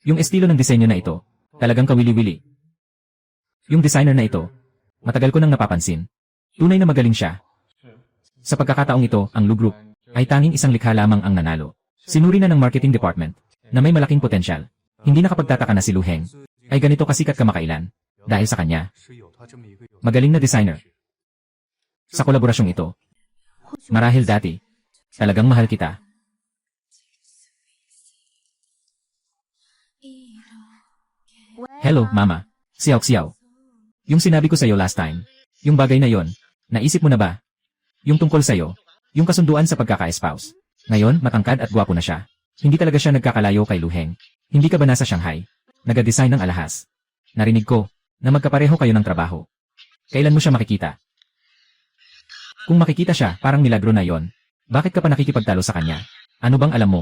Yung estilo ng disenyo na ito, talagang kawili-wili. Yung designer na ito, matagal ko nang napapansin. Tunay na magaling siya. Sa pagkakataong ito, ang Lu Group ay tanging isang likha lamang ang nanalo. Sinuri na ng marketing department na may malaking potensyal. Hindi nakapagtataka na si Lu Heng ay ganito kasikat kamakailan dahil sa kanya. Magaling na designer. Sa kolaborasyong ito, marahil dati, talagang mahal kita. Hello, Mama. Xiao. Yung sinabi ko sa'yo last time, yung bagay na yon, naisip mo na ba? Yung tungkol sa'yo, yung kasunduan sa pagkaka-espouse. Ngayon, matangkad at gwapo na siya. Hindi talaga siya nagkakalayo kay Lu Heng. Hindi ka ba nasa Shanghai? Nag-design ng alahas. Narinig ko, na magkapareho kayo ng trabaho. Kailan mo siya makikita? Kung makikita siya, parang milagro na yon. Bakit ka pa nakikipagtalo sa kanya? Ano bang alam mo?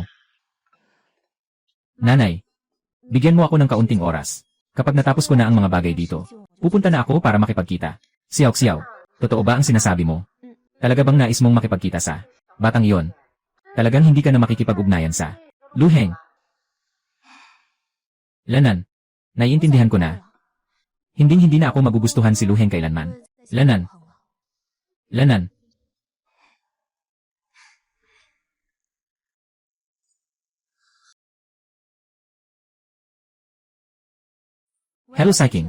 Nanay, bigyan mo ako ng kaunting oras. Kapag natapos ko na ang mga bagay dito, pupunta na ako para makipagkita. Xiao, totoo ba ang sinasabi mo? Talaga bang nais mong makipagkita sa batang iyon? Talagang hindi ka na makikipag-ugnayan sa Lu Heng? Lanan, naiintindihan ko na. Hindi na ako magugustuhan si Lu Heng kailanman. Lanan. Hello, Saiking.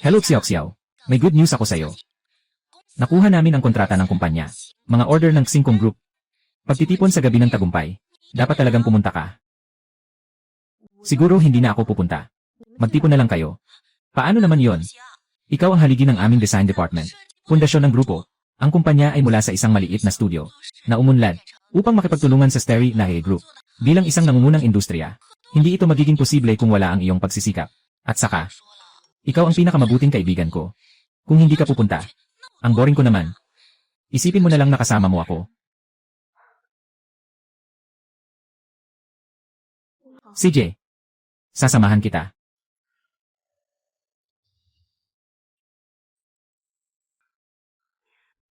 Hello, Xiao. May good news ako sa'yo. Nakuha namin ang kontrata ng kumpanya. Mga order ng Singkong Group. Pagtitipon sa gabi ng tagumpay, dapat talagang pumunta ka. Siguro hindi na ako pupunta. Magtipon na lang kayo. Paano naman yon? Ikaw ang haligi ng aming design department. Pundasyon ng grupo. Ang kumpanya ay mula sa isang maliit na studio na umunlad upang makipagtulungan sa Sterry Nahe Group. Bilang isang nangungunang industriya, hindi ito magiging posible kung wala ang iyong pagsisikap. At saka, ikaw ang pinakamabuting kaibigan ko. Kung hindi ka pupunta, ang boring ko naman. Isipin mo na lang nakasama mo ako. CJ, sasamahan kita.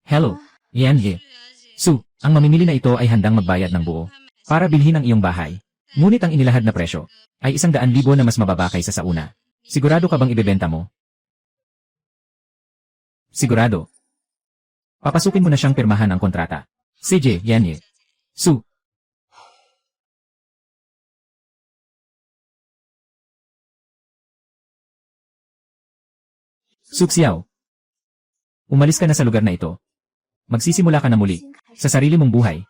Hello, Yan Ye. Su, ang mamimili na ito ay handang magbayad ng buo para bilhin ang iyong bahay. Ngunit ang inilahad na presyo ay 100,000 na mas mababa kaysa sa una. Sigurado ka bang ibebenta mo? Sigurado. Papasukin mo na siyang pirmahan ang kontrata. CJ, Yan Ye. Su. Xiao. Umalis ka na sa lugar na ito. Magsisimula ka na muli sa sarili mong buhay.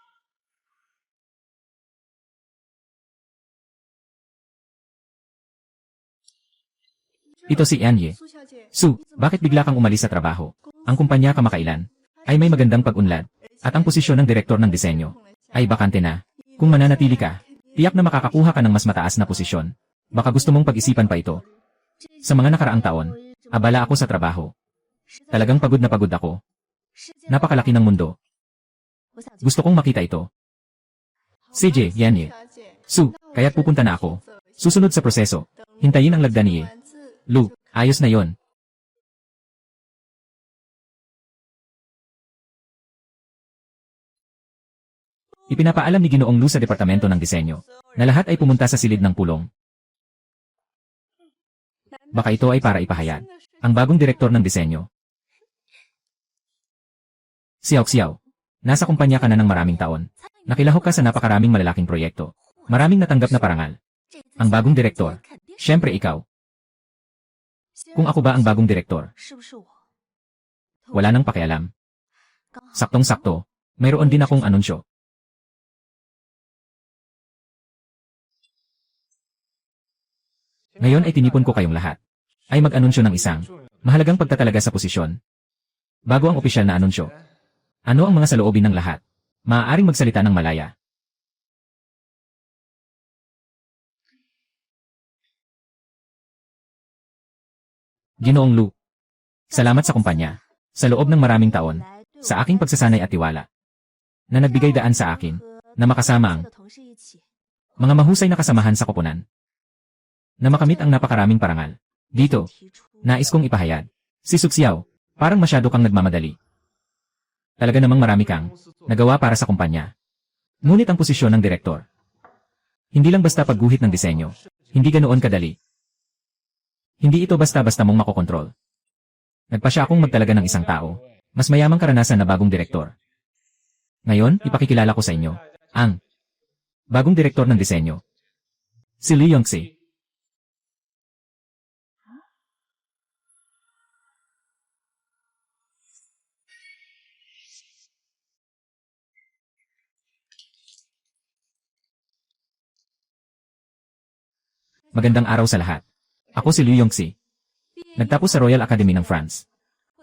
Ito si Anye. Su, bakit bigla kang umalis sa trabaho? Ang kumpanya kamakailan ay may magandang pag-unlad at ang posisyon ng direktor ng disenyo ay bakante na. Kung mananatili ka, tiyak na makakakuha ka ng mas mataas na posisyon. Baka gusto mong pag-isipan pa ito. Sa mga nakaraang taon, abala ako sa trabaho. Talagang pagod na pagod ako. Napakalaki ng mundo. Gusto kong makita ito. CJ, Yan Ye. Su, kaya't pupunta na ako. Susunod sa proseso. Hintayin ang lagda ni Ye. Lu, ayos na yon. Ipinapaalam ni Ginoong Lu sa departamento ng disenyo na lahat ay pumunta sa silid ng pulong. Baka ito ay para ipahayag ang bagong direktor ng disenyo. Xiao, nasa kumpanya ka na ng maraming taon. Nakilahok ka sa napakaraming malalaking proyekto. Maraming natanggap na parangal. Ang bagong direktor, syempre ikaw. Kung ako ba ang bagong direktor? Wala nang pakialam. Saktong-sakto, mayroon din akong anunsyo. Ngayon ay tinipon ko kayong lahat. Ay mag-anunsyo ng isang mahalagang pagtatalaga sa posisyon. Bago ang opisyal na anunsyo. Ano ang mga saloobin ng lahat? Maaaring magsalita ng malaya. Ginoong Lu, salamat sa kumpanya. Sa loob ng maraming taon, sa aking pagsasanay at tiwala, na nagbigay daan sa akin, na makasama ang mga mahusay na kasamahan sa koponan, na makamit ang napakaraming parangal. Dito, nais kong ipahayag. Si Xiao, parang masyado kang nagmamadali. Talaga namang marami kang nagawa para sa kumpanya. Ngunit ang posisyon ng direktor, hindi lang basta pagguhit ng disenyo. Hindi ganoon kadali. Hindi ito basta-basta mong makokontrol. Nagpasya akong magtalaga ng isang tao. Mas mayamang karanasan na bagong direktor. Ngayon, ipakikilala ko sa inyo. Ang bagong direktor ng disenyo. Si Liu Yongxi. Magandang araw sa lahat. Ako si Liu Yongxi. Nagtapos sa Royal Academy ng France.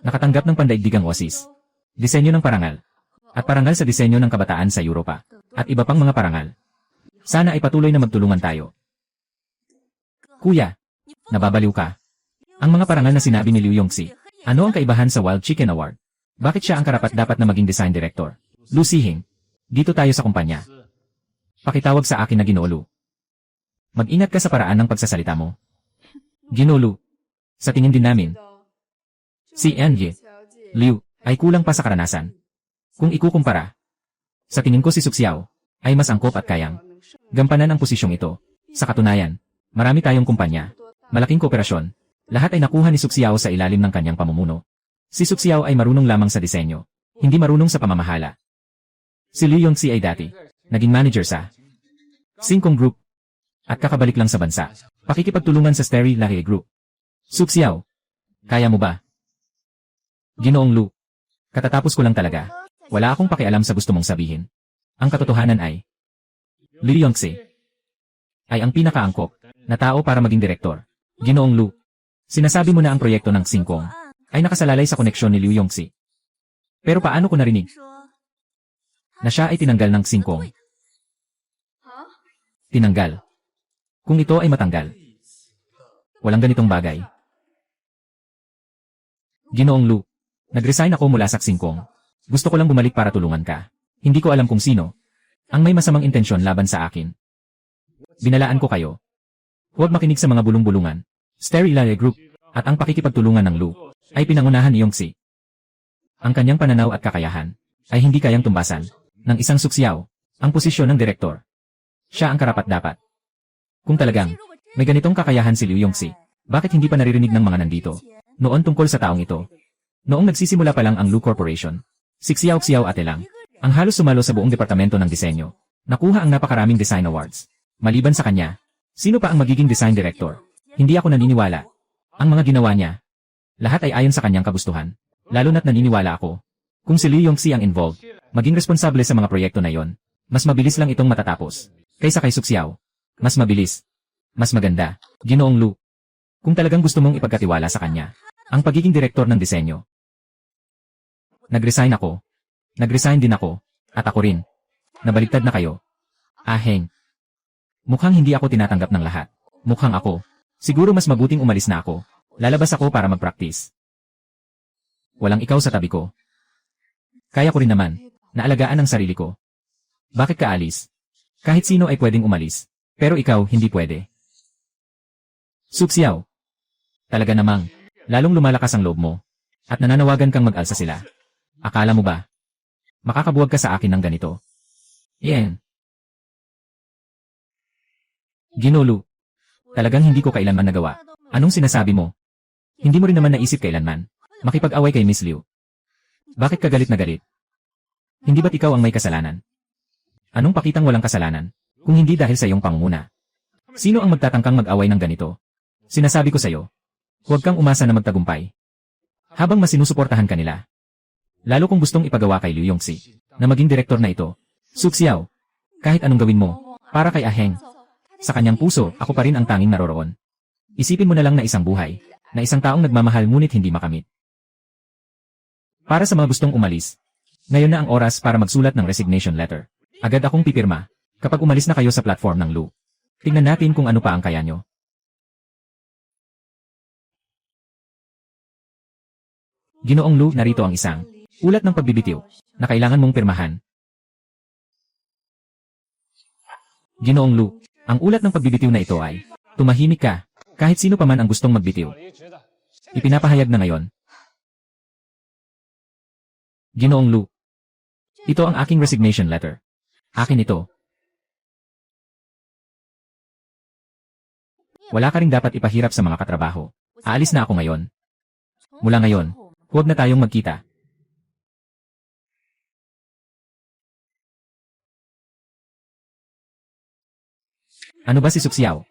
Nakatanggap ng pandaigdigang OASIS. Disenyo ng parangal. At parangal sa disenyo ng kabataan sa Europa. At iba pang mga parangal. Sana ay patuloy na magtulungan tayo. Kuya, nababaliw ka. Ang mga parangal na sinabi ni Liu Yongxi. Ano ang kaibahan sa Wild Chicken Award? Bakit siya ang karapat-dapat na maging design director? Lu Sihing, dito tayo sa kumpanya. Pakitawag sa akin na Ginoo. Mag-ingat ka sa paraan ng pagsasalita mo. Ginoo, sa tingin din namin, si Angie, Liu, ay kulang pa sa karanasan. Kung ikukumpara, sa tingin ko si Suxiao, ay mas angkop at kayang gampanan ang posisyong ito. Sa katunayan, marami tayong kumpanya, malaking kooperasyon, lahat ay nakuha ni Suxiao sa ilalim ng kanyang pamumuno. Si Suxiao ay marunong lamang sa disenyo, hindi marunong sa pamamahala. Si Liu Yongxi ay dati, naging manager sa Singkong Group, at kakabalik lang sa bansa. Pakikipagtulungan sa Steri Lahi Group. Suxiao, kaya mo ba? Ginoong Lu, katatapos ko lang talaga. Wala akong pakialam sa gusto mong sabihin. Ang katotohanan ay, Liu Yongxi ay ang pinakaangkop na tao para maging direktor. Ginoong Lu, sinasabi mo na ang proyekto ng Singkong ay nakasalalay sa koneksyon ni Liu Yongxi. Pero paano ko narinig na siya ay tinanggal ng Singkong? Tinanggal. Kung ito ay matanggal. Walang ganitong bagay. Ginoong Lu, nag-resign ako mula sa Singkong. Gusto ko lang bumalik para tulungan ka. Hindi ko alam kung sino ang may masamang intensyon laban sa akin. Binalaan ko kayo. Huwag makinig sa mga bulong-bulungan. Steri Lahi Group at ang pakikipagtulungan ng Lu ay pinangunahan ni Yongxi. Ang kanyang pananaw at kakayahan ay hindi kayang tumbasan ng isang Suxiao, ang posisyon ng direktor. Siya ang karapat-dapat. Kung talagang may ganitong kakayahan si Liu Yongxi, bakit hindi pa naririnig ng mga nandito noon tungkol sa taong ito? Noong nagsisimula pa lang ang Lu Corporation, si Xiao Ate lang, ang halos sumalo sa buong departamento ng disenyo, nakuha ang napakaraming design awards. Maliban sa kanya, sino pa ang magiging design director? Hindi ako naniniwala. Ang mga ginawa niya, lahat ay ayon sa kanyang kagustuhan. Lalo na't naniniwala ako, kung si Liu Yongxi ang involved, maging responsable sa mga proyekto na yon, mas mabilis lang itong matatapos, kaysa kay Suxiao. Mas mabilis. Mas maganda. Ginoong Lu, kung talagang gusto mong ipagkatiwala sa kanya ang pagiging direktor ng disenyo. Nag-resign ako. Nag-resign din ako. At ako rin. Nabaliktad na kayo. Aheng. Mukhang hindi ako tinatanggap ng lahat. Mukhang ako. Siguro mas mabuting umalis na ako. Lalabas ako para mag-practice. Walang ikaw sa tabi ko. Kaya ko rin naman na alagaan ang sarili ko. Bakit ka alis? Kahit sino ay pwedeng umalis. Pero ikaw, hindi pwede. Suxiao. Talaga namang, lalong lumalakas ang loob mo. At nananawagan kang mag-alsa sila. Akala mo ba? Makakabuwag ka sa akin ng ganito. Yan. Ginoo, talagang hindi ko kailanman nagawa. Anong sinasabi mo? Hindi mo rin naman naisip kailanman makipag-away kay Miss Liu. Bakit ka galit na galit? Hindi ba't ikaw ang may kasalanan? Anong pakitang walang kasalanan? Kung hindi dahil sa iyong pangunguna. Sino ang magtatangkang mag-away ng ganito? Sinasabi ko sa iyo, huwag kang umasa na magtagumpay. Habang masinusuportahan ka nila. Lalo kung gustong ipagawa kay Liu Yongxi, na maging direktor na ito. Suxiao, kahit anong gawin mo, para kay Aheng. Sa kanyang puso, ako pa rin ang tanging naroroon. Isipin mo na lang na isang buhay, na isang taong nagmamahal ngunit hindi makamit. Para sa mga gustong umalis, ngayon na ang oras para magsulat ng resignation letter. Agad akong pipirma. Kapag umalis na kayo sa platform ng Lu, tingnan natin kung ano pa ang kaya nyo. Ginoong Lu, narito ang isang ulat ng pagbibitiw na kailangan mong pirmahan. Ginoong Lu, ang ulat ng pagbibitiw na ito ay, tumahimik ka, kahit sino pa man ang gustong magbitiw. Ipinapahayag na ngayon. Ginoong Lu, ito ang aking resignation letter. Akin ito. Wala ka ring dapat ipahirap sa mga katrabaho. Aalis na ako ngayon. Mula ngayon, huwag na tayong magkita. Ano ba si Suxiao?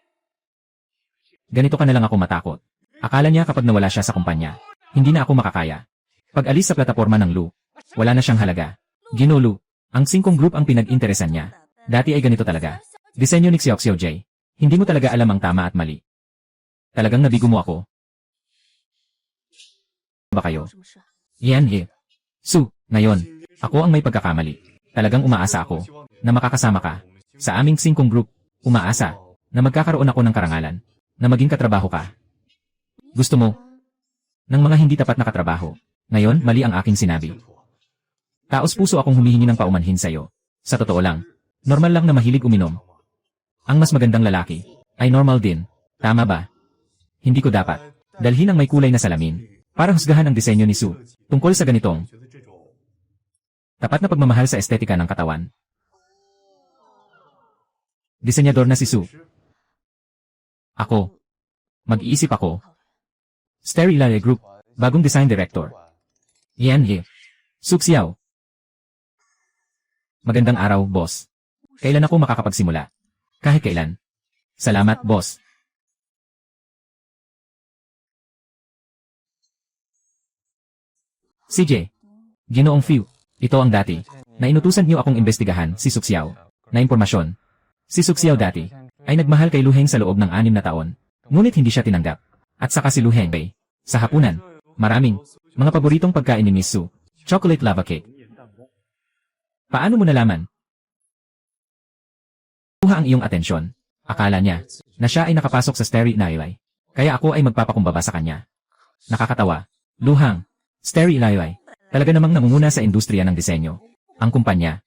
Ganito ka na lang ako matakot. Akala niya kapag nawala siya sa kumpanya, hindi na ako makakaya. Pag alis sa plataporma ng Lu, wala na siyang halaga. Gino Lu, ang 5 group ang pinag-interesan niya. Dati ay ganito talaga. Disenyo ni Xiao J. Hindi mo talaga alam ang tama at mali. Talagang nabigo mo ako. Ba kayo? Yan he. Su, ngayon, ako ang may pagkakamali. Talagang umaasa ako na makakasama ka sa aming 5 group. Umaasa na magkakaroon ako ng karangalan na maging katrabaho ka. Gusto mo ng mga hindi tapat na katrabaho. Ngayon, mali ang aking sinabi. Taos puso akong humihingi ng paumanhin sa'yo. Sa totoo lang, normal lang na mahilig uminom. Ang mas magandang lalaki ay normal din. Tama ba? Hindi ko dapat dalhin ang may kulay na salamin para husgahan ang disenyo ni Su tungkol sa ganitong tapat na pagmamahal sa estetika ng katawan. Disenyador na si Su. Ako. Mag-iisip ako. Starry Lale Group, bagong design director. Yan he. Suxiao. Magandang araw, boss. Kailan ako makakapagsimula? Kahit kailan. Salamat, boss. CJ. Ginoong Fiu. Ito ang dati na inutusan niyo akong imbestigahan si Suxiao na impormasyon. Si Suxiao dati ay nagmahal kay Lu Heng sa loob ng 6 na taon, ngunit hindi siya tinanggap. At saka si Lu Heng ay, sa hapunan, maraming mga paboritong pagkain ni Miss Su, chocolate lava cake. Paano mo nalaman? Kuha ang iyong atensyon. Akala niya na siya ay nakapasok sa Starry Ilaylay, kaya ako ay magpapakumbaba sa kanya. Nakakatawa. Lu Heng, Starry Ilaylay, talaga namang nangunguna sa industriya ng disenyo. Ang kumpanya,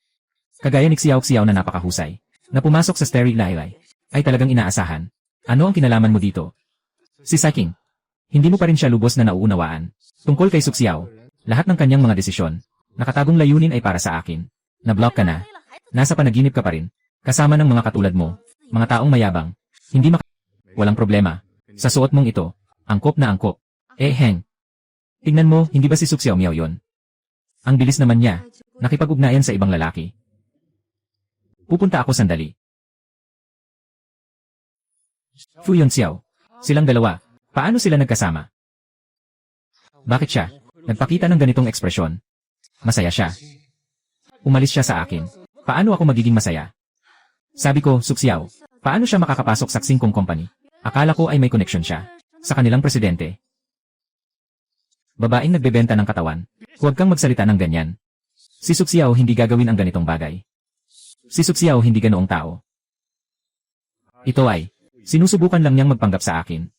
kagaya ni Xiao na napakahusay, na pumasok sa Starry Ilaylay, ay talagang inaasahan. Ano ang kinalaman mo dito? Si Saiking, hindi mo pa rin siya lubos na nauunawaan. Tungkol kay Suxiao, lahat ng kanyang mga desisyon, nakatagong layunin ay para sa akin. Na-block ka na. Nasa panaginip ka pa rin. Kasama ng mga katulad mo, mga taong mayabang. Hindi Walang problema. Sa suot mong ito, angkop na angkop. Heng. Tingnan mo, hindi ba si Suxiao Miao yon? Ang bilis naman niya, nakipag-ugnayan sa ibang lalaki. Pupunta ako sandali. Fu Yunxiao. Silang dalawa. Paano sila nagkasama? Bakit siya nagpakita ng ganitong ekspresyon? Masaya siya. Umalis siya sa akin. Paano ako magiging masaya? Sabi ko, Suxiao, paano siya makakapasok sa 5 company? Akala ko ay may connection siya sa kanilang presidente. Babaeng nagbebenta ng katawan. Huwag kang magsalita ng ganyan. Si Suxiao hindi gagawin ang ganitong bagay. Si Suxiao hindi ganoong tao. Ito ay, sinusubukan lang niyang magpanggap sa akin.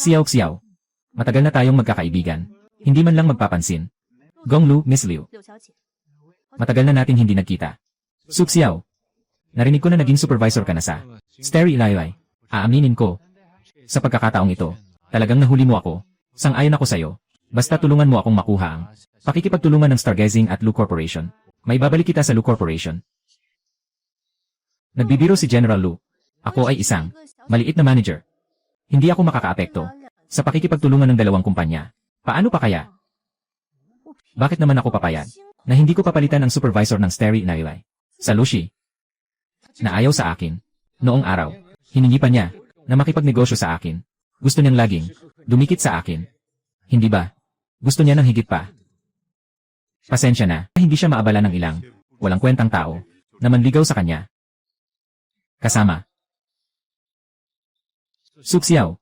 Xiao. Matagal na tayong magkakaibigan. Hindi man lang magpapansin. Gonglu, Miss Liu. Matagal na nating hindi nagkita. Suxiao. Narinig ko na naging supervisor ka na sa Starry Ilaylay. Aaminin ko. Sa pagkakataong ito, talagang nahuli mo ako. Sang-ayon ako sa'yo. Basta tulungan mo akong makuha ang pakikipagtulungan ng Stargazing at Lu Corporation. May babalik kita sa Lu Corporation. Nagbibiro si General Lu. Ako ay isang maliit na manager. Hindi ako makakaapekto sa pakikipagtulungan ng 2 kumpanya. Paano pa kaya? Bakit naman ako papayag na hindi ko papalitan ang supervisor ng Starry Ilaylay? Sa Lushi, na ayaw sa akin. Noong araw, hiningi pa niya na makipagnegosyo sa akin. Gusto niyang laging dumikit sa akin. Hindi ba? Gusto niya ng higit pa. Pasensya na, hindi siya maabala ng ilang walang kwentang tao na manligaw sa kanya. Kasama Suxiao.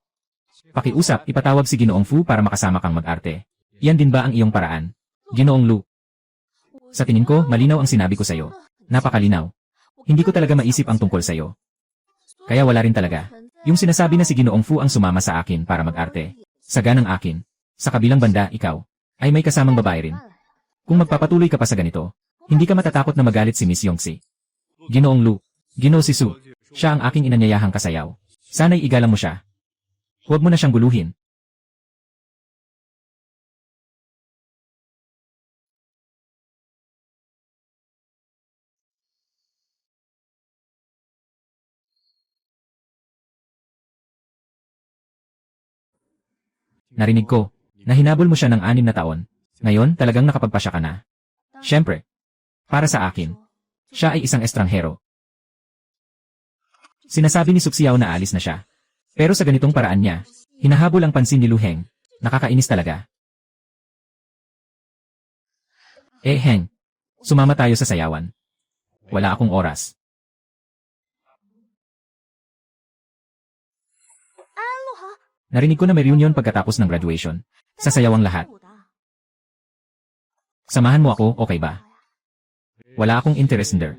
Pakiusap, ipatawag si Ginoong Fu para makasama kang mag-arte. Yan din ba ang iyong paraan? Ginoong Lu. Sa tingin ko, malinaw ang sinabi ko sa'yo. Napakalinaw. Hindi ko talaga maisip ang tungkol sa'yo. Kaya wala rin talaga. Yung sinasabi na si Ginoong Fu ang sumama sa akin para mag-arte. Saga ng akin. Sa kabilang banda, ikaw, ay may kasamang babae rin. Kung magpapatuloy ka pa sa ganito, hindi ka matatakot na magalit si Miss Yongxi. Ginoong Lu. Ginoo si Su. Siya ang aking inanyayahang kasayaw. Sana'y igalang mo siya. Huwag mo na siyang guluhin. Narinig ko, na hinabol mo siya ng 6 na taon. Ngayon, talagang nakapagpasya ka na. Siyempre. Para sa akin. Siya ay isang estranghero. Sinasabi ni Suxiao na alis na siya. Pero sa ganitong paraan niya, hinahabol ang pansin ni Lu Heng. Nakakainis talaga. Heng. Sumama tayo sa sayawan. Wala akong oras. Narinig ko na may reunion pagkatapos ng graduation. Sasayaw ang lahat. Samahan mo ako, okay ba? Wala akong interest, Sander.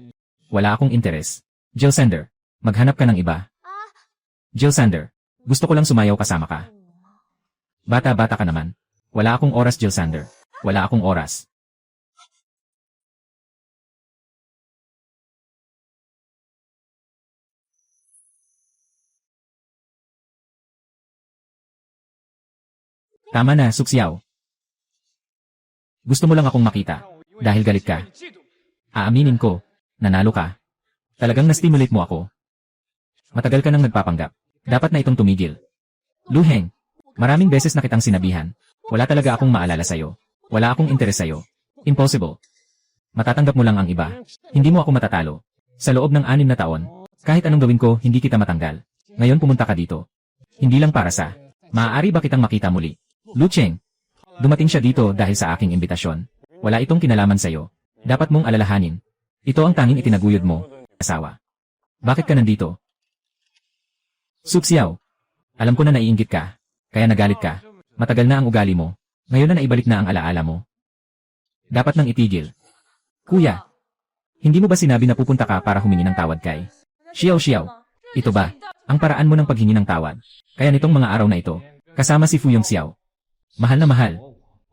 Wala akong interest. Jill Sander, maghanap ka ng iba. Jill Sander, gusto ko lang sumayaw kasama ka. Bata-bata ka naman. Wala akong oras, Jill Sander. Wala akong oras. Tama na, Suxiao. Gusto mo lang akong makita. Dahil galit ka. Aaminin ko, nanalo ka. Talagang na-stimulate mo ako. Matagal ka nang nagpapanggap. Dapat na itong tumigil. Lu Heng, maraming beses na kitang sinabihan. Wala talaga akong maalala sa'yo. Wala akong interes sa'yo. Impossible. Matatanggap mo lang ang iba. Hindi mo ako matatalo. Sa loob ng 6 na taon, kahit anong gawin ko, hindi kita matanggal. Ngayon pumunta ka dito. Hindi lang para sa, maaari ba kitang makita muli? Lu Cheng, dumating siya dito dahil sa aking imbitasyon. Wala itong kinalaman sa'yo. Dapat mong alalahanin. Ito ang tanging itinaguyod mo, asawa. Bakit ka nandito? Suxiao, alam ko na naiinggit ka, kaya nagalit ka. Matagal na ang ugali mo. Ngayon na naibalik na ang alaala mo. Dapat nang itigil. Kuya, hindi mo ba sinabi na pupunta ka para humingi ng tawad kay Xiao? Ito ba ang paraan mo ng paghingi ng tawad? Kaya nitong mga araw na ito, kasama si Fuyong Xiao. Mahal na mahal.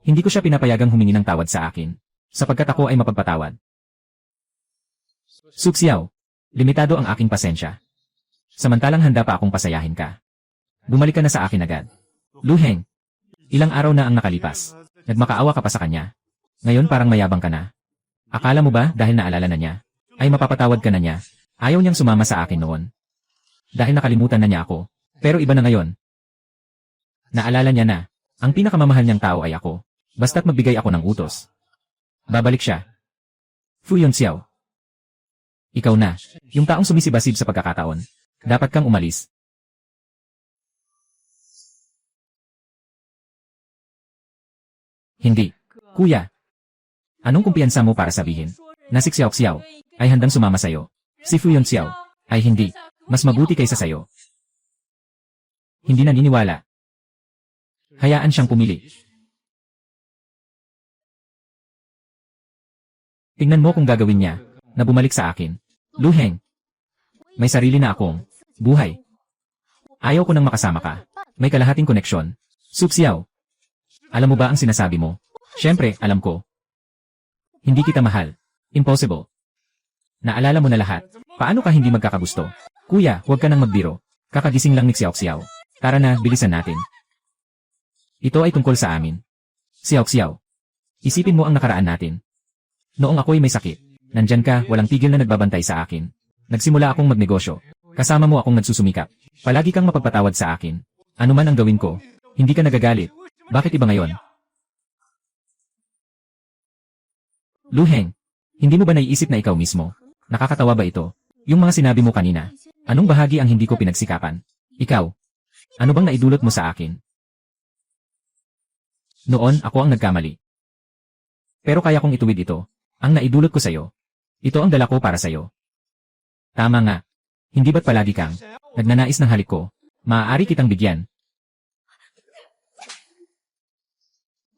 Hindi ko siya pinapayagang humingi ng tawad sa akin, sapagkat ako ay mapagpatawad. Suxiao, limitado ang aking pasensya. Samantalang handa pa akong pasayahin ka. Bumalik ka na sa akin agad. Lu Heng, ilang araw na ang nakalipas. Nagmakaawa ka pa sa kanya. Ngayon parang mayabang ka na. Akala mo ba dahil naalala na niya, ay mapapatawad ka na niya? Ayaw niyang sumama sa akin noon. Dahil nakalimutan na niya ako. Pero iba na ngayon. Naalala niya na, ang pinakamamahal niyang tao ay ako. Basta't magbigay ako ng utos. Babalik siya. Fuyong Xiao. Ikaw na, yung taong sumisibasib sa pagkakataon. Dapat kang umalis. Hindi. Kuya. Anong kumpiyansa mo para sabihin na si Xiao ay handang sumama sa'yo? Si Fuyong Xiao ay hindi. Mas mabuti kaysa sa'yo. Hindi naniniwala. Hayaan siyang pumili. Tingnan mo kung gagawin niya na bumalik sa akin. Lu Heng, may sarili na akong buhay. Ayaw ko nang makasama ka. May kalahating koneksyon. Suxiao, alam mo ba ang sinasabi mo? Siyempre, alam ko. Hindi kita mahal. Impossible. Naalala mo na lahat. Paano ka hindi magkakagusto? Kuya, huwag ka nang magbiro. Kakagising lang ni Xiao. Tara na, bilisan natin. Ito ay tungkol sa amin. Xiao, isipin mo ang nakaraan natin. Noong ako'y may sakit, nandyan ka, walang tigil na nagbabantay sa akin. Nagsimula akong magnegosyo. Kasama mo akong nagsusumikap. Palagi kang mapagpatawad sa akin. Ano man ang gawin ko, hindi ka nagagalit. Bakit iba ngayon? Lu Heng, hindi mo ba naiisip na ikaw mismo? Nakakatawa ba ito? Yung mga sinabi mo kanina, anong bahagi ang hindi ko pinagsikapan? Ikaw, ano bang naidulot mo sa akin? Noon, ako ang nagkamali. Pero kaya kong ituwid ito. Ang naidulot ko sa'yo. Ito ang dala ko para sa'yo. Tama nga. Hindi ba't palagi kang nagnanais ng halik ko? Maaari kitang bigyan.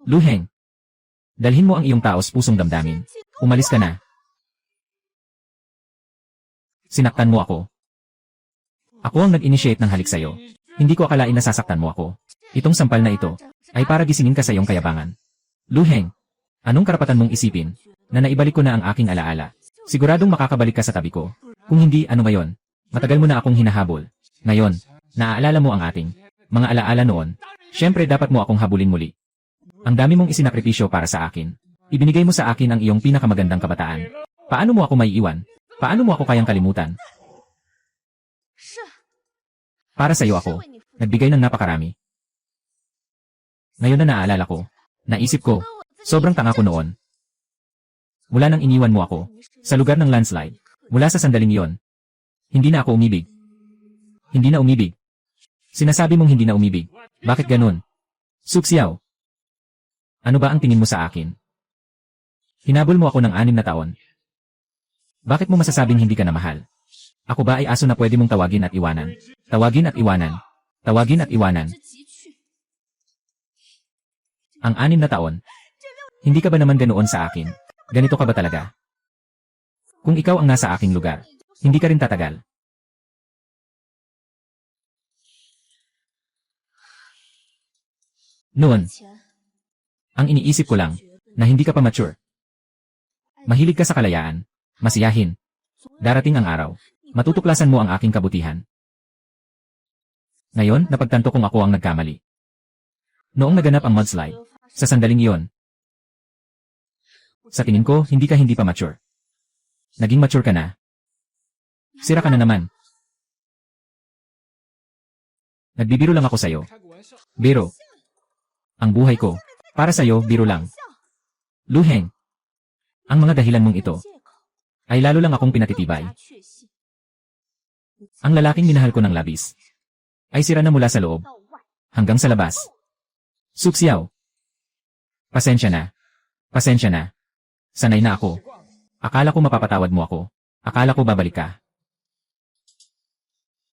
Lu Heng, dalhin mo ang iyong taos pusong damdamin. Umalis ka na. Sinaktan mo ako. Ako ang nag-initiate ng halik sa'yo. Hindi ko akalain na sasaktan mo ako. Itong sampal na ito ay para gisingin ka sa iyong kayabangan. Lu Heng, anong karapatan mong isipin na naibalik ko na ang aking alaala? Siguradong makakabalik ka sa tabi ko. Kung hindi, ano ngayon? Matagal mo na akong hinahabol. Ngayon, naaalala mo ang ating mga alaala noon. Siyempre dapat mo akong habulin muli. Ang dami mong isinakripisyo para sa akin. Ibinigay mo sa akin ang iyong pinakamagandang kabataan. Paano mo ako maiiwan? Paano mo ako kayang kalimutan? Para sa iyo ako, nagbigay ng napakarami. Ngayon na naaalala ko. Naisip ko, sobrang tanga ko noon. Mula nang iniwan mo ako, sa lugar ng landslide, mula sa sandaling iyon, hindi na ako umibig. Hindi na umibig. Sinasabi mong hindi na umibig. Bakit ganun? Suksiaw. Ano ba ang tingin mo sa akin? Hinabol mo ako ng 6 na taon. Bakit mo masasabing hindi ka na mahal? Ako ba ay aso na pwede mong tawagin at iwanan? Tawagin at iwanan. Tawagin at iwanan. Ang 6 na taon. Hindi ka ba naman ganoon sa akin? Ganito ka ba talaga? Kung ikaw ang nasa aking lugar, hindi ka rin tatagal. Noon, ang iniisip ko lang, na hindi ka pa mature. Mahilig ka sa kalayaan, masiyahin. Darating ang araw, matutuklasan mo ang aking kabutihan. Ngayon, napagtanto kong ako ang nagkamali. Noong naganap ang mudslide, sa sandaling iyon, sa tingin ko, hindi pa mature. Naging mature ka na. Sira ka na naman. Nagbibiro lang ako sa'yo. Biro. Ang buhay ko, para sa'yo, biro lang. Luheng. Ang mga dahilan mong ito, ay lalo lang akong pinatitibay. Ang lalaking minahal ko ng labis, ay sira na mula sa loob, hanggang sa labas. Suksiaw. Pasensya na. Pasensya na. Sanay na ako. Akala ko mapapatawad mo ako. Akala ko babalik ka.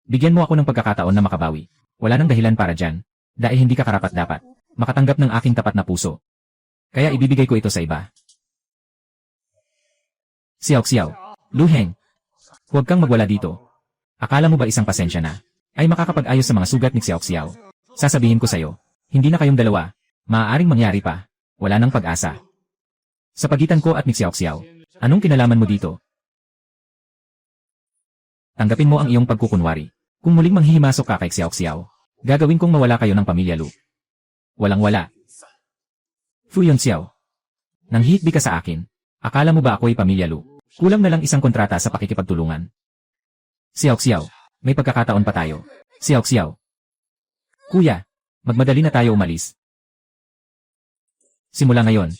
Bigyan mo ako ng pagkakataon na makabawi. Wala nang dahilan para dyan. Dahil hindi ka karapat-dapat makatanggap ng aking tapat na puso. Kaya ibibigay ko ito sa iba. Xiao. Luheng. Huwag kang magwala dito. Akala mo ba isang pasensya na ay makakapag-ayos sa mga sugat ni Xiao? Sasabihin ko sa'yo, hindi na kayong dalawa. Maaaring mangyari pa. Wala nang pag-asa. Sa pagitan ko at ni Xiao, anong kinalaman mo dito? Tanggapin mo ang iyong pagkukunwari. Kung muling manghihimasok ka kay Xiao, gagawin kong mawala kayo ng pamilya Lu. Walang-wala. Fuyon Xiao. Nanghihikbi ka sa akin. Akala mo ba ako'y pamilya Lu? Kulang na lang isang kontrata sa pakikipagtulungan. Xiao, may pagkakataon pa tayo. Xiao. Kuya, magmadali na tayo umalis. Simula ngayon.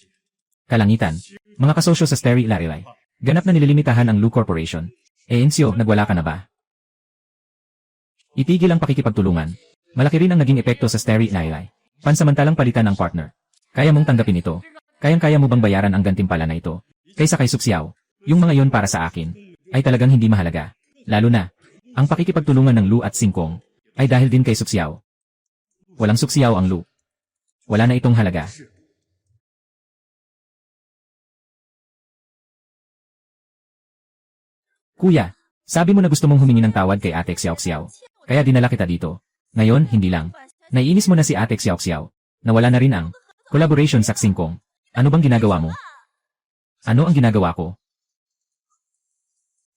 Kalangitan. Mga kasosyo sa Steri Larilay. Ganap na nililimitahan ang Lu Corporation. Ensyo, nagwala ka na ba? Itigil ang pakikipagtulungan. Malaki rin ang naging epekto sa Steri Larilay. Pansamantalang palitan ang partner. Kaya mong tanggapin ito. Kayang-kaya mo bang bayaran ang gantimpala na ito? Kaysa kay Suksiaw, yung mga yon para sa akin, ay talagang hindi mahalaga. Lalo na, ang pakikipagtulungan ng Lu at Singkong, ay dahil din kay Suksiaw. Walang Suksiaw ang Lu. Wala na itong halaga. Kuya, sabi mo na gusto mong humingi ng tawad kay Ate Xiao. Kaya dinala kita dito. Ngayon, hindi lang. Naiinis mo na si Ate Xiao. Nawala na rin ang collaboration sa Singkong. Ano bang ginagawa mo? Ano ang ginagawa ko?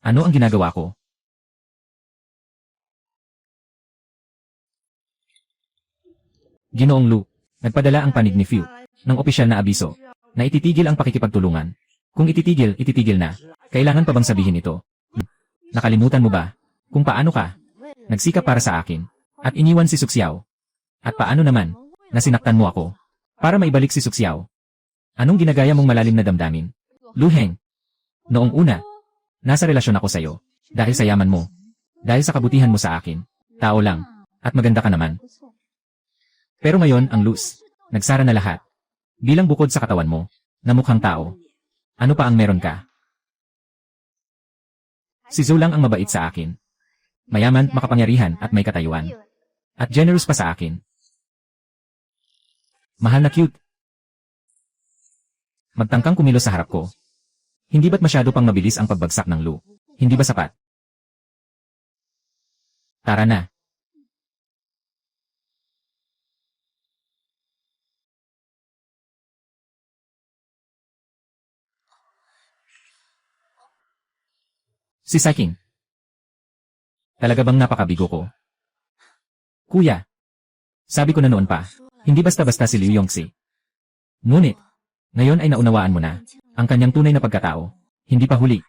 Ano ang ginagawa ko? Ginoong Lu, nagpadala ang panig ni Fiu ng opisyal na abiso na ititigil ang pakikipagtulungan. Kung ititigil na. Kailangan pa bang sabihin ito? Nakalimutan mo ba kung paano ka nagsikap para sa akin at iniwan si Suksiaw? At paano naman na sinaktan mo ako para maibalik si Suksiaw? Anong ginagaya mong malalim na damdamin? Luheng. Noong una, nasa relasyon ako sa'yo dahil sa yaman mo, dahil sa kabutihan mo sa akin, tao lang, at maganda ka naman. Pero ngayon ang Luz, nagsara na lahat. Bilang bukod sa katawan mo, na mukhang tao. Ano pa ang meron ka? Si Zhou lang ang mabait sa akin. Mayaman, makapangyarihan at may katayuan. At generous pa sa akin. Mahal na cute. Magtangkang kumilos sa harap ko. Hindi ba't masyado pang mabilis ang pagbagsak ng Lu? Hindi ba sapat? Tara na. Si Saiking. Talaga bang napakabigo ko? Kuya. Sabi ko na noon pa, hindi basta-basta si Liu Yongxi. Ngunit, ngayon ay naunawaan mo na, ang kanyang tunay na pagkatao, hindi pa huli.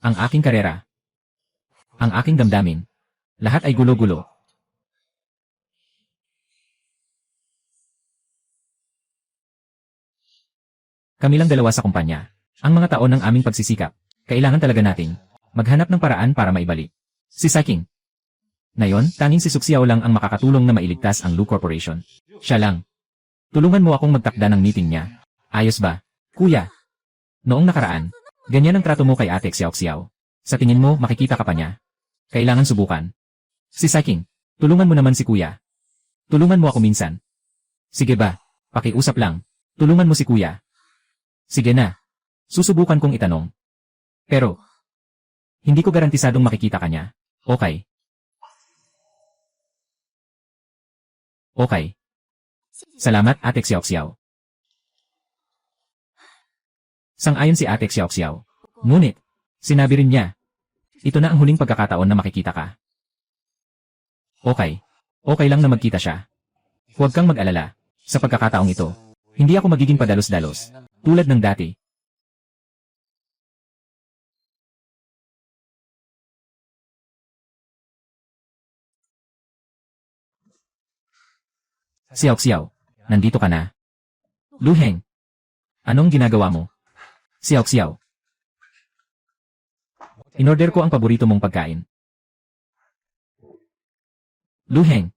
Ang aking karera. Ang aking damdamin. Lahat ay gulo-gulo. Kami lang dalawa sa kumpanya. Ang mga taon ng aming pagsisikap. Kailangan talaga nating maghanap ng paraan para maibalik. Si Saiking. Ngayon, tanging si Suxiao lang ang makakatulong na mailigtas ang Lu Corporation. Siya lang. Tulungan mo akong magtakda ng meeting niya. Ayos ba, kuya? Noong nakaraan, ganyan ang trato mo kay Ate Xiao. Sa tingin mo, makikita ka pa niya? Kailangan subukan. Si Saiking, tulungan mo naman si kuya. Tulungan mo ako minsan. Sige ba, pakiusap lang. Tulungan mo si kuya. Sige na. Susubukan kong itanong. Pero, hindi ko garantisadong makikita ka niya. Okay. Okay. Salamat, Ate Xiao. Sang-ayon si Ate Xiao. Ngunit, sinabi rin niya, ito na ang huling pagkakataon na makikita ka. Okay. Okay lang na magkita siya. Huwag kang mag-alala. Sa pagkakataong ito, hindi ako magiging padalos-dalos, tulad ng dati. Xiao, nandito ka na. Lu Heng, anong ginagawa mo? Xiao. Inorder ko ang paborito mong pagkain. Lu Heng,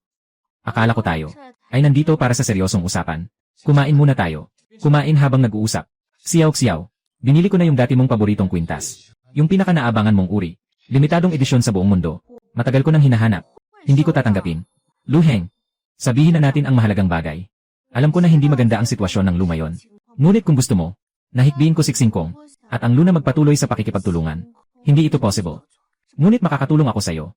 akala ko tayo ay nandito para sa seryosong usapan. Kumain muna tayo. Kumain habang nag-uusap. Xiao, binili ko na yung dati mong paboritong kwintas. Yung pinaka-naabangan mong uri. Limitadong edisyon sa buong mundo. Matagal ko nang hinahanap. Hindi ko tatanggapin. Lu Heng, sabihin na natin ang mahalagang bagay. Alam ko na hindi maganda ang sitwasyon ng Lu ngayon. Ngunit kung gusto mo, nahikbiin ko si Xingkong at ang Lu na magpatuloy sa pakikipagtulungan. Hindi ito possible. Ngunit makakatulong ako sa iyo.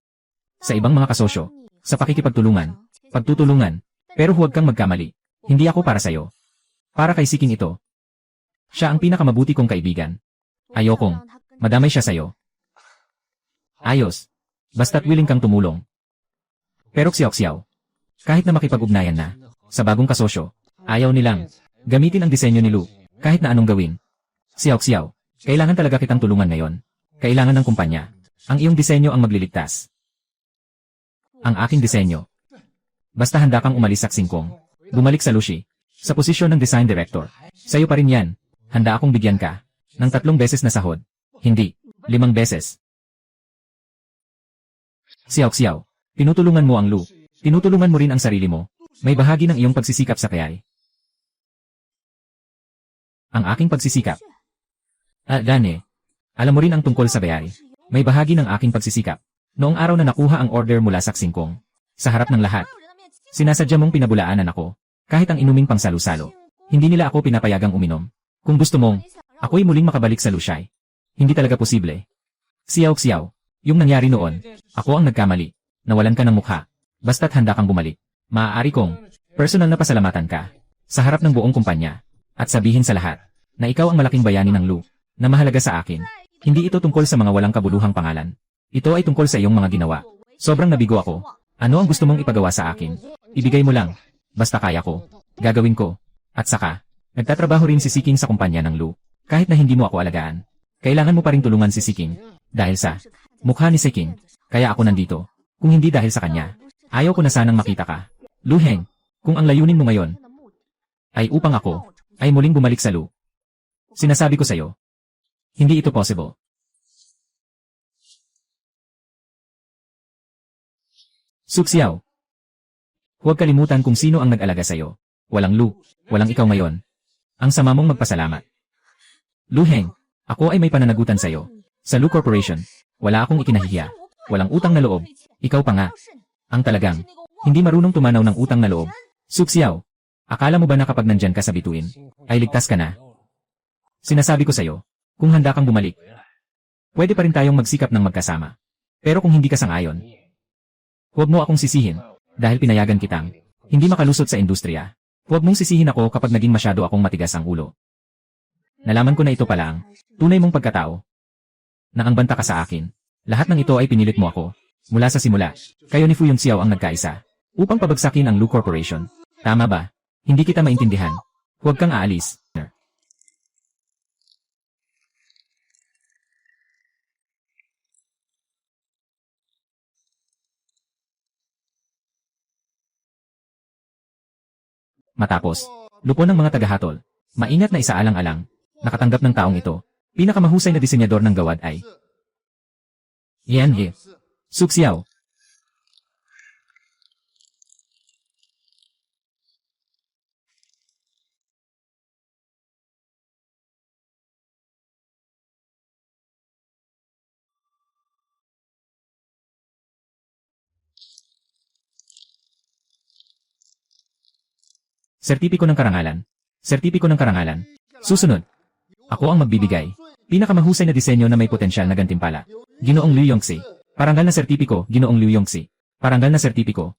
Sa ibang mga kasosyo, sa pakikipagtulungan, pagtutulungan, pero huwag kang magkamali. Hindi ako para sa iyo. Para kay Siking ito. Siya ang pinakamabuti kong kaibigan. Ayokong madamay siya sa iyo. Ayos. Basta't willing kang tumulong. Pero Xiao, kahit na makipag-ugnayan na, sa bagong kasosyo, ayaw nilang gamitin ang disenyo ni Lu, kahit na anong gawin. Xiao, kailangan talaga kitang tulungan ngayon. Kailangan ng kumpanya. Ang iyong disenyo ang magliligtas. Ang aking disenyo. Basta handa kang umalis sa Xingkong. Bumalik sa Lushi. Sa posisyon ng design director. Sa'yo pa rin yan. Handa akong bigyan ka ng 3 beses na sahod. Hindi, 5 beses. Xiao, tinutulungan mo ang Lu. Tinutulungan mo rin ang sarili mo. May bahagi ng iyong pagsisikap sa kayay. Ang aking pagsisikap. Dane. Alam mo rin ang tungkol sa bayay. May bahagi ng aking pagsisikap. Noong araw na nakuha ang order mula sa Xingkong. Sa harap ng lahat. Sinasadya mong pinabulaanan ako. Kahit ang inuming pang-salo-salo. Hindi nila ako pinapayagang uminom. Kung gusto mong, ako'y muling makabalik sa Lushai. Hindi talaga posible. Xiao, yung nangyari noon, ako ang nagkamali. Nawalan ka ng mukha. Basta't handa kang bumalik. Maaari kong, personal na pasalamatan ka. Sa harap ng buong kumpanya. At sabihin sa lahat, na ikaw ang malaking bayani ng Lu, na mahalaga sa akin. Hindi ito tungkol sa mga walang kabuluhang pangalan. Ito ay tungkol sa iyong mga ginawa. Sobrang nabigo ako. Ano ang gusto mong ipagawa sa akin? Ibigay mo lang. Basta kaya ko. Gagawin ko. At saka, nagtatrabaho rin si Siking sa kumpanya ng Lu. Kahit na hindi mo ako alagaan. Kailangan mo pa rin tulungan si Siking. Dahil sa mukha ni Siking. Kaya ako nandito. Kung hindi dahil sa kanya. Ayaw ko na sanang makita ka. Lu Heng, kung ang layunin mo ngayon ay upang ako ay muling bumalik sa Lu. Sinasabi ko sa'yo. Hindi ito possible. Suxiao. Huwag kalimutan kung sino ang nag-alaga sa'yo. Walang Lu, walang ikaw ngayon. Ang sama mong magpasalamat. Lu Heng, ako ay may pananagutan sa'yo. Sa Lu Corporation, wala akong ikinahihiya. Walang utang na loob. Ikaw pa nga. Ang talagang, hindi marunong tumanaw ng utang na loob. Suxiao, akala mo ba na kapag nandyan ka sa bituin, ay ligtas ka na? Sinasabi ko sa'yo, kung handa kang bumalik, pwede pa rin tayong magsikap ng magkasama. Pero kung hindi ka sang-ayon, huwag mo akong sisihin, dahil pinayagan kitang hindi makalusot sa industriya. Huwag mong sisihin ako kapag naging masyado akong matigas ang ulo. Nalaman ko na ito pala ang tunay mong pagkatao. Na ang banta ka sa akin. Lahat ng ito ay pinilit mo ako. Mula sa simula, kayo ni Fu Yunxiao ang nagkaisa. Upang pabagsakin ang Lu Corporation. Tama ba? Hindi kita maintindihan. Huwag kang aalis. Matapos, lupo ng mga tagahatol. Maingat na isaalang-alang. Nakatanggap ng taong ito. Pinakamahusay na disenyador ng gawad ay Yan He. Su Xiao. Sertipiko ng karangalan. Sertipiko ng karangalan. Susunod. Ako ang magbibigay. Pinakamahusay na disenyo na may potensyal na gantimpala. Ginoong Liu Yongxi. Parangal na sertipiko, Ginoong Liu Yongxi. Parangal na sertipiko.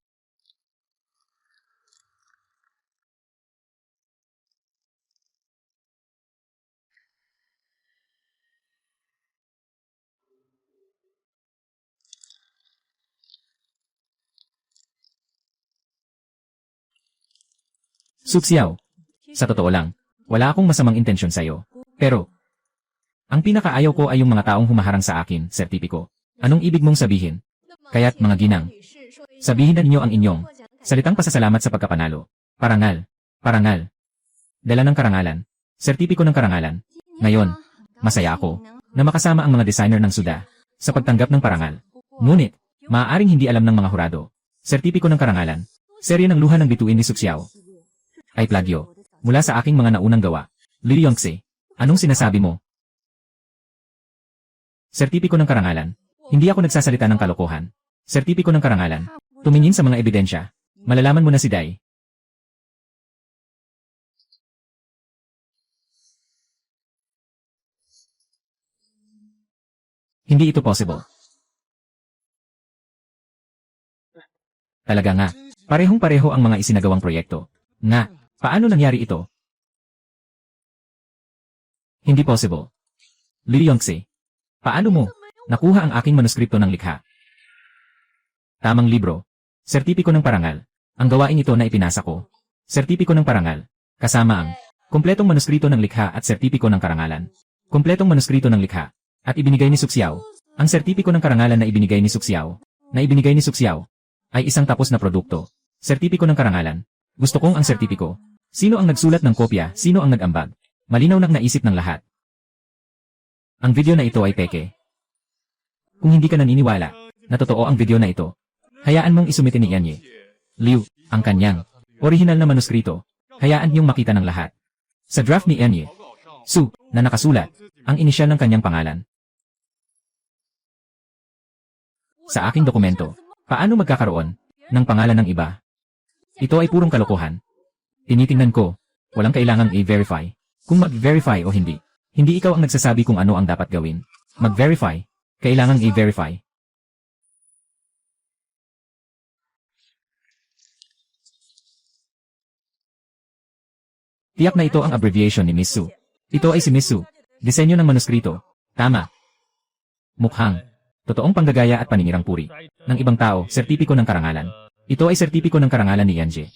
Su Xiao. Sa totoo lang, wala akong masamang intensyon sa'yo. Pero, ang pinakaayaw ko ay yung mga taong humaharang sa akin, sertipiko. Anong ibig mong sabihin? Kaya't mga ginang, sabihin na ninyo ang inyong salitang pasasalamat sa pagkapanalo. Parangal. Parangal. Dala ng karangalan. Sertipiko ng karangalan. Ngayon, masaya ako na makasama ang mga designer ng Suda sa pagtanggap ng parangal. Ngunit, maaaring hindi alam ng mga hurado. Sertipiko ng karangalan. Serye ng luha ng bituin ni Su Xiao ay plagyo mula sa aking mga naunang gawa. Liu Yongxi, anong sinasabi mo? Sertipiko ng karangalan. Hindi ako nagsasalita ng kalokohan. Sertipiko ng karangalan. Tumingin sa mga ebidensya. Malalaman mo na si Dai. Hindi ito possible. Talaga nga. Parehong-pareho ang mga isinagawang proyekto. Nga, paano nangyari ito? Hindi possible. Liu Yongxi, paano mo nakuha ang aking manuskripto ng likha? Tamang libro. Sertipiko ng parangal. Ang gawain ito na ipinasa ko. Sertipiko ng parangal. Kasama ang kumpletong manuskrito ng likha at sertipiko ng karangalan. Kumpletong manuskrito ng likha. At ibinigay ni Su Xiao. Ang sertipiko ng karangalan na ibinigay ni Su Xiao. Ay isang tapos na produkto. Sertipiko ng karangalan. Gusto kong ang sertipiko. Sino ang nagsulat ng kopya? Sino ang nag-ambag? Malinaw na naisip ng lahat. Ang video na ito ay peke. Kung hindi ka naniniwala na totoo ang video na ito, hayaan mong isumitin ni Yanye Liu ang kanyang orihinal na manuskrito. Hayaan niyong makita ng lahat. Sa draft ni Yanye Su na nakasulat ang inisyal ng kanyang pangalan. Sa aking dokumento, paano magkakaroon ng pangalan ng iba? Ito ay purong kalokohan. Tinitingnan ko, walang kailangang i-verify. Kung mag-verify o hindi. Hindi ikaw ang nagsasabi kung ano ang dapat gawin. Mag-verify, kailangang i-verify. Tiyak na ito ang abbreviation ni Miss Su. Ito ay si Miss Su. Disenyo ng manuskrito. Tama. Mukhang totoong panggagaya at paninirang puri ng ibang tao, sertipiko ng karangalan. Ito ay sertipiko ng karangalan ni Yanje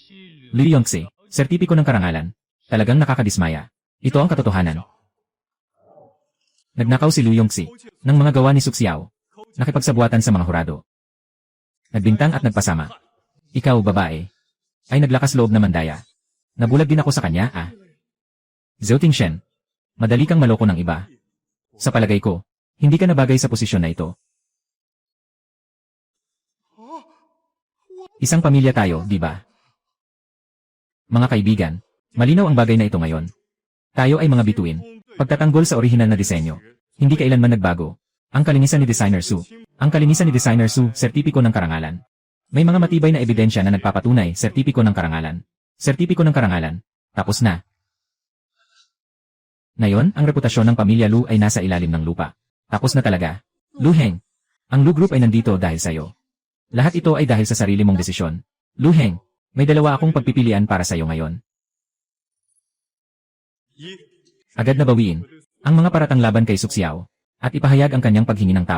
Liu Yongxi. Sertipiko ng karangalan. Talagang nakakadismaya. Ito ang katotohanan. Nagnakaw si Liu Yongxi ng mga gawa ni Su Xiao. Nakipagsabuatan sa mga hurado. Nagbintang at nagpasama. Ikaw, babae, ay naglakas loob na mandaya. Nabulag din ako sa kanya, ah. Zhou Tingshen, madali kang maloko ng iba. Sa palagay ko, hindi ka nabagay sa posisyon na ito. Isang pamilya tayo, di ba? Mga kaibigan, malinaw ang bagay na ito ngayon. Tayo ay mga bituin. Pagtatanggol sa orihinal na disenyo, hindi kailanman nagbago. Ang kalinisan ni Designer Su. Ang kalinisan ni Designer Su, sertipiko ng karangalan. May mga matibay na ebidensya na nagpapatunay, sertipiko ng karangalan. Sertipiko ng karangalan. Tapos na. Ngayon, ang reputasyon ng pamilya Lu ay nasa ilalim ng lupa. Tapos na talaga. Lu Heng, ang Lu Group ay nandito dahil sa'yo. Lahat ito ay dahil sa sarili mong desisyon. Lu Heng, may dalawa akong pagpipilian para sa'yo ngayon. Agad na bawiin ang mga paratang laban kay Su Xiao at ipahayag ang kanyang paghingi ng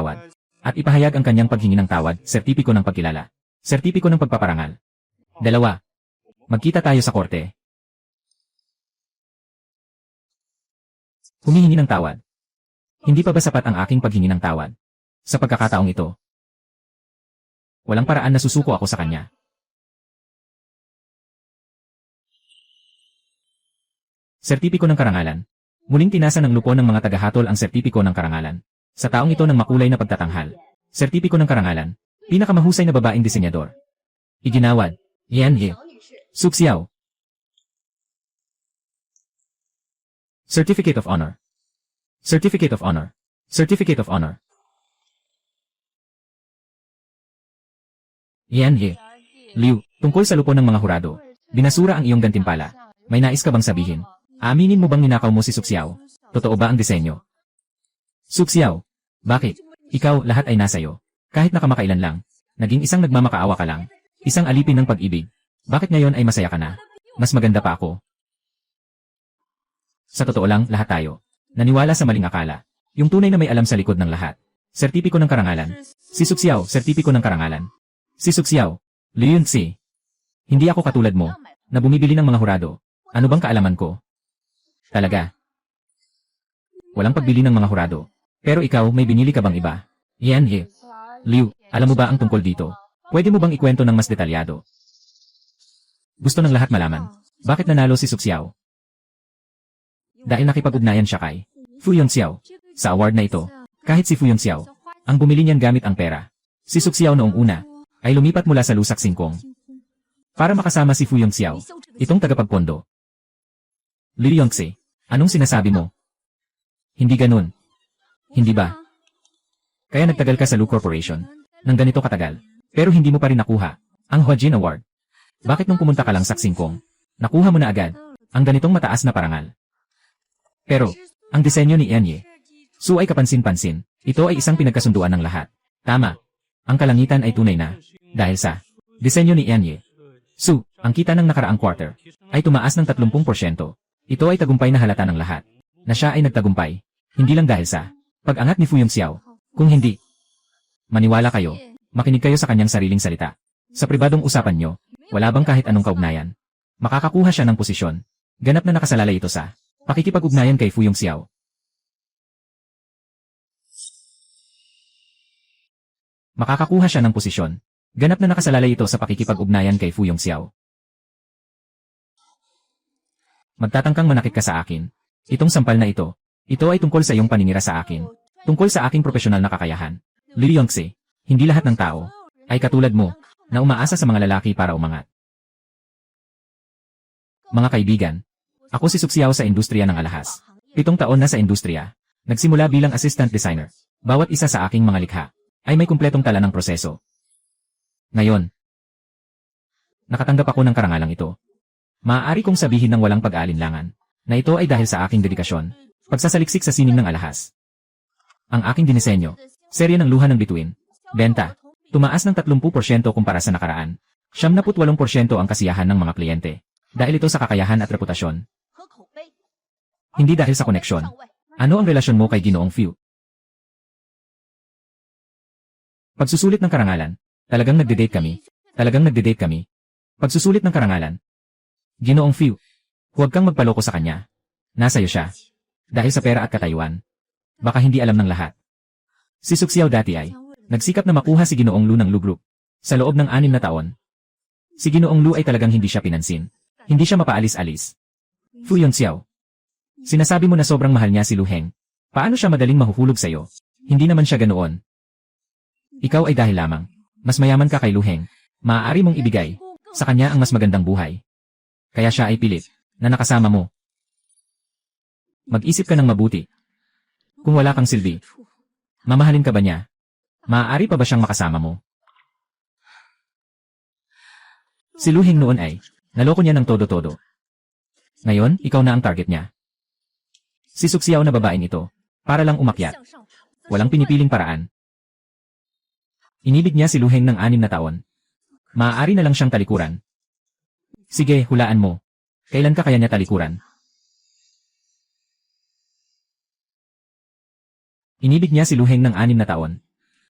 tawad. Sertipiko ng pagkilala. Sertipiko ng pagpaparangal. Dalawa. Magkita tayo sa korte. Humihingi ng tawad. Hindi pa ba sapat ang aking paghingi ng tawad? Sa pagkakataong ito, walang paraan na susuko ako sa kanya. Sertipiko ng karangalan. Muling tinasa ng lupon ng mga tagahatol ang sertipiko ng karangalan. Sa taong ito ng makulay na pagtatanghal. Sertipiko ng karangalan. Pinakamahusay na babaeng disenyador. Iginawad. Yan Ye. Suxiao. Certificate of Honor. Certificate of Honor. Certificate of Honor. Yan Ye. Liu, tungkol sa lupon ng mga hurado. Binasura ang iyong gantimpala. May nais ka bang sabihin? Aaminin mo bang ninakaw mo si Suxiao? Totoo ba ang disenyo? Suxiao. Bakit? Ikaw, lahat ay nasa'yo. Kahit nakamakailan lang. Naging isang nagmamakaawa ka lang. Isang alipin ng pag-ibig. Bakit ngayon ay masaya ka na? Mas maganda pa ako. Sa totoo lang, lahat tayo. Naniwala sa maling akala. Yung tunay na may alam sa likod ng lahat. Sertipiko ng karangalan. Si Suxiao, sertipiko ng karangalan. Si Suxiao. Liu Yunxi. Hindi ako katulad mo, na bumibili ng mga hurado. Ano bang kaalaman ko? Talaga. Walang pagbili ng mga hurado. Pero ikaw, may binili ka bang iba? Yan Ye. Liu, alam mo ba ang tungkol dito? Pwede mo bang ikwento ng mas detalyado? Gusto ng lahat malaman. Bakit nanalo si Suxiao? Dahil nakipag-ugnayan siya kay Fu Yongxiao. Sa award na ito, kahit si Fu Yongxiao, ang bumili niyan gamit ang pera. Si Suxiao noong una, ay lumipat mula sa Lusak Singkong. Para makasama si Fu Yongxiao, itong tagapagpondo. Liu Yongxi, anong sinasabi mo? Hindi ganun. Hindi ba? Kaya nagtagal ka sa Lu Corporation, ng ganito katagal, pero hindi mo pa rin nakuha ang Huajin Award. Bakit nung pumunta ka lang sa Singkong, nakuha mo na agad ang ganitong mataas na parangal? Pero, ang disenyo ni Enye, Su ay kapansin-pansin, ito ay isang pinagkasunduan ng lahat. Tama. Ang kalangitan ay tunay na, dahil sa disenyo ni Enye. Su, ang kita ng nakaraang quarter, ay tumaas ng 30%. Ito ay tagumpay na halata ng lahat, na siya ay nagtagumpay, hindi lang dahil sa pag-angat ni Fu Yongxiao. Kung hindi, maniwala kayo, makinig kayo sa kanyang sariling salita. Sa pribadong usapan nyo, wala bang kahit anong kaugnayan? Makakakuha siya ng posisyon. Ganap na nakasalalay ito sa pakikipag-ugnayan kay Fu Yongxiao. Makakakuha siya ng posisyon. Ganap na nakasalalay ito sa pakikipag-ugnayan kay Fu Yongxiao. Magtatangkang manakit ka sa akin. Itong sampal na ito ay tungkol sa iyong paninira sa akin. Tungkol sa aking profesional na kakayahan. Liu Yongxi, hindi lahat ng tao ay katulad mo, na umaasa sa mga lalaki para umangat. Mga kaibigan, ako si Suxiao sa industriya ng alahas. 7 taon na sa industriya. Nagsimula bilang assistant designer. Bawat isa sa aking mga likha ay may kumpletong tala ng proseso. Ngayon, nakatanggap ako ng karangalang ito. Maaari kong sabihin ng walang pag-aalinlangan na ito ay dahil sa aking dedikasyon, pagsasaliksik sa sining ng alahas. Ang aking dinisenyo, serye ng luha ng bituin, benta, tumaas ng 30% kumpara sa nakaraan. 78% ang kasiyahan ng mga kliyente. Dahil ito sa kakayahan at reputasyon. Hindi dahil sa koneksyon. Ano ang relasyon mo kay Ginoong Fu? Pagsusulit ng karangalan. Talagang nagde-date kami. Pagsusulit ng karangalan. Ginoong Fu, huwag kang magpaloko sa kanya. Nasa'yo siya. Dahil sa pera at katayuan. Baka hindi alam ng lahat. Si Suxiao dati ay nagsikap na makuha si Ginoong Lu ng Lu Group. Sa loob ng 6 na taon. Si Ginoong Lu ay talagang hindi siya pinansin. Hindi siya mapaalis-alis. Fu Yongxiao. Sinasabi mo na sobrang mahal niya si Lu Heng. Paano siya madaling mahuhulog sa'yo? Hindi naman siya ganoon. Ikaw ay dahil lamang. Mas mayaman ka kay Lu Heng. Maaari mong ibigay sa kanya ang mas magandang buhay. Kaya siya ay pilit na nakasama mo. Mag-isip ka ng mabuti. Kung wala kang silbi, mamahalin ka ba niya? Maaari pa ba siyang makasama mo? Si Lu Heng noon ay naloko niya ng todo-todo. Ngayon, ikaw na ang target niya. Si Suxiao na babaeng ito, para lang umakyat. Walang pinipiling paraan. Inibig niya si Lu Heng ng 6 na taon. Maaari na lang siyang talikuran. Sige, hulaan mo. Kailan ka kaya niya talikuran? Inibig niya si Lu Heng ng 6 na taon.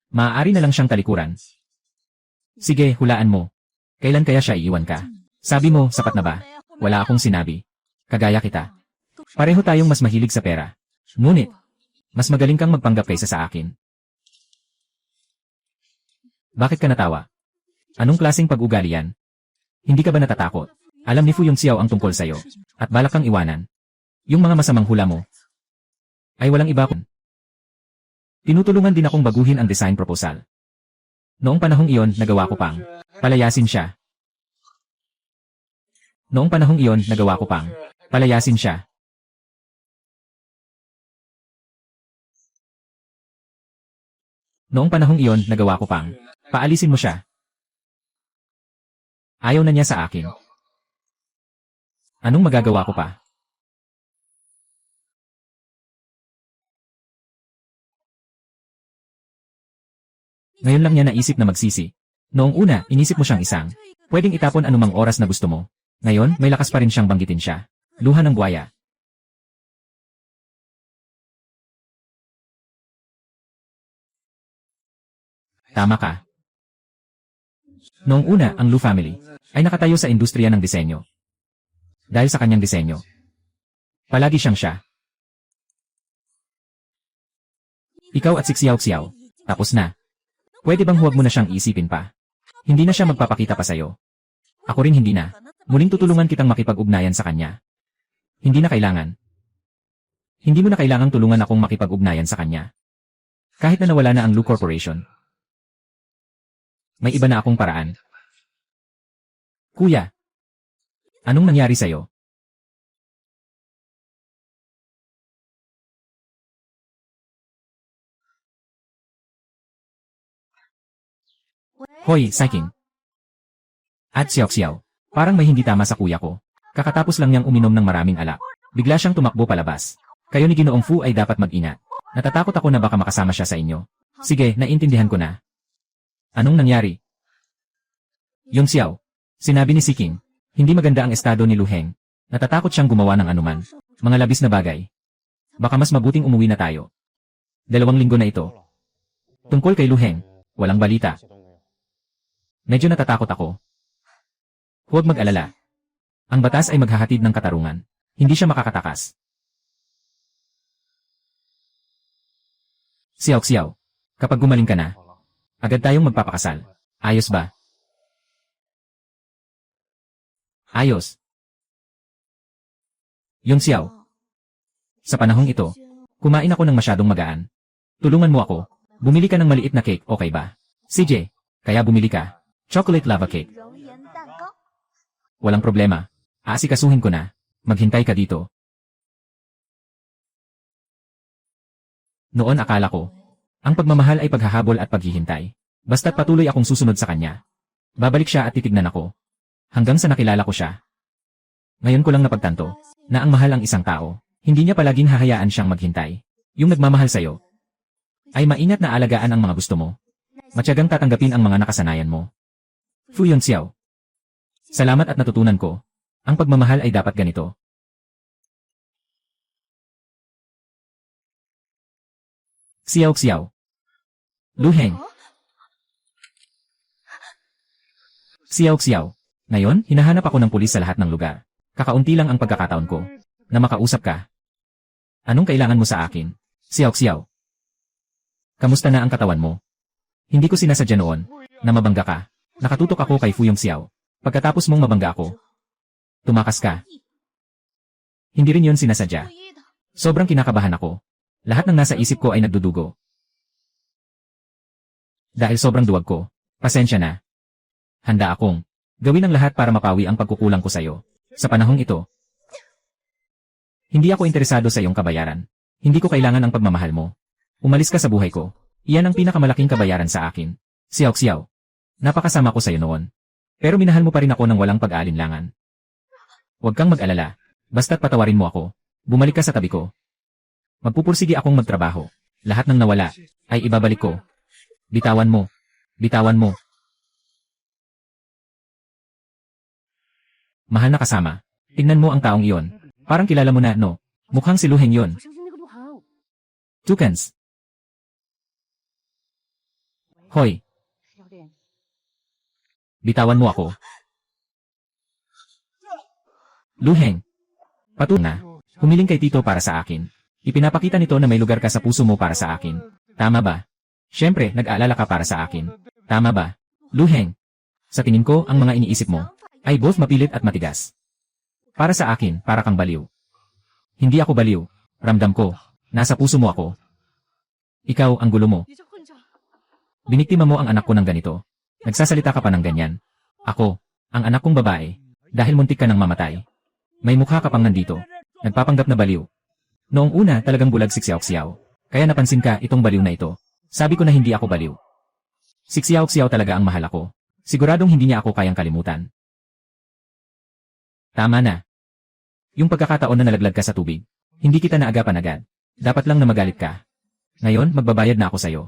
Maaari na lang siyang talikuran. Sige, hulaan mo. Kailan kaya siya iiwan ka? Sabi mo, sapat na ba? Wala akong sinabi. Kagaya kita. Pareho tayong mas mahilig sa pera. Ngunit, mas magaling kang magpanggap kaysa sa akin. Bakit ka natawa? Anong klaseng pag-ugali yan? Hindi ka ba natatakot? Alam ni Fu Yongxiao ang tungkol sa'yo, at balak kang iwanan. Yung mga masamang hula mo ay walang iba kun. Tinutulungan din akong baguhin ang design proposal. Noong panahong iyon, nagawa ko pang palayasin siya. Noong panahong iyon, nagawa ko pang palayasin siya. Noong panahong iyon, nagawa ko pang paalisin mo siya. Ayaw na niya sa akin. Anong magagawa ko pa? Ngayon lang niya naisip na magsisi. Noong una, inisip mo siyang isang pwedeng itapon anumang oras na gusto mo. Ngayon, may lakas pa rin siyang banggitin siya. Luha ng buhaya. Tama ka. Noong una, ang Lu family ay nakatayo sa industriya ng disenyo. Dahil sa kanyang disenyo, palagi siyang siya. Ikaw at si Xiao, tapos na. Pwede bang huwag mo na siyang isipin pa? Hindi na siya magpapakita pa sa'yo. Ako rin hindi na. Muling tutulungan kitang makipag-ugnayan sa kanya. Hindi na kailangan. Hindi mo na kailangang tulungan akong makipag-ugnayan sa kanya. Kahit na nawala na ang Lu Corporation. May iba na akong paraan. Kuya, anong nangyari sa'yo? Hoy, Saiking. At Xiao, parang may hindi tama sa kuya ko. Kakatapos lang niyang uminom ng maraming alak. Bigla siyang tumakbo palabas. Kayo ni Ginoong Fu ay dapat mag-ingat. Natatakot ako na baka makasama siya sa inyo. Sige, naintindihan ko na. Anong nangyari? Yun Xiao. Sinabi ni Siking. Hindi maganda ang estado ni Lu Heng. Natatakot siyang gumawa ng anuman. Mga labis na bagay. Baka mas mabuting umuwi na tayo. 2 linggo na ito. Tungkol kay Lu Heng, walang balita. Medyo natatakot ako. Huwag mag-alala. Ang batas ay maghahatid ng katarungan. Hindi siya makakatakas. Xiao, kapag gumaling ka na, agad tayong magpapakasal. Ayos ba? Ayos. Yun Xiao. Sa panahong ito, kumain ako ng masyadong magaan. Tulungan mo ako. Bumili ka ng maliit na cake, okay ba? CJ, kaya bumili ka. Chocolate lava cake. Walang problema. Aasikasuhin ko na. Maghintay ka dito. Noon akala ko, ang pagmamahal ay paghahabol at paghihintay. Basta't patuloy akong susunod sa kanya. Babalik siya at titignan ako. Hanggang sa nakilala ko siya. Ngayon ko lang napagtanto, na ang mahal ang isang tao, hindi niya palaging hahayaan siyang maghintay. Yung nagmamahal sa'yo, ay maingat na alagaan ang mga gusto mo. Matyagang tatanggapin ang mga nakasanayan mo. Fu Yun Xiao. Salamat at natutunan ko. Ang pagmamahal ay dapat ganito. Xiao. Lu Heng. Xiao. Ngayon, hinahanap ako ng pulis sa lahat ng lugar. Kakaunti lang ang pagkakataon ko. Na makausap ka. Anong kailangan mo sa akin? Xiao. Kamusta na ang katawan mo? Hindi ko sinasadya noon, na mabangga ka. Nakatutok ako kay Fu Yong Xiao. Pagkatapos mong mabangga ako, tumakas ka. Hindi rin yon sinasadya. Sobrang kinakabahan ako. Lahat ng nasa isip ko ay nagdudugo. Dahil sobrang duwag ko, pasensya na. Handa akong gawin ang lahat para mapawi ang pagkukulang ko sa'yo. Sa panahong ito, hindi ako interesado sa iyong kabayaran. Hindi ko kailangan ang pagmamahal mo. Umalis ka sa buhay ko. Iyan ang pinakamalaking kabayaran sa akin. Xiao. Napakasama ko sa'yo noon. Pero minahal mo pa rin ako ng walang pag-aalinlangan. Huwag kang mag-alala. Basta't patawarin mo ako. Bumalik ka sa tabi ko. Magpupursige akong magtrabaho. Lahat ng nawala ay ibabalik ko. Bitawan mo. Mahal na kasama. Tingnan mo ang taong iyon. Parang kilala mo na, no? Mukhang si Lu Heng yun. Tukans. Hoy. Bitawan mo ako. Lu Heng. Patunay na. Humiling kay Tito para sa akin. Ipinapakita nito na may lugar ka sa puso mo para sa akin. Tama ba? Siyempre, nag-aalala ka para sa akin. Tama ba? Lu Heng. Sa tingin ko, ang mga iniisip mo ay both mapilit at matigas. Para sa akin, para kang baliw. Hindi ako baliw. Ramdam ko. Nasa puso mo ako. Ikaw ang gulo mo. Biniktima mo ang anak ko ng ganito. Nagsasalita ka pa ng ganyan. Ako, ang anak kong babae. Dahil muntik ka nang mamatay. May mukha ka pang nandito. Nagpapanggap na baliw. Noong una talagang bulag si Xiao. Kaya napansin ka itong baliw na ito. Sabi ko na hindi ako baliw. Si Xiao talaga ang mahal ako. Siguradong hindi niya ako kayang kalimutan. Tama na. Yung pagkakataon na nalaglag ka sa tubig, hindi kita naagapan agad. Dapat lang na magalit ka. Ngayon, magbabayad na ako sa'yo.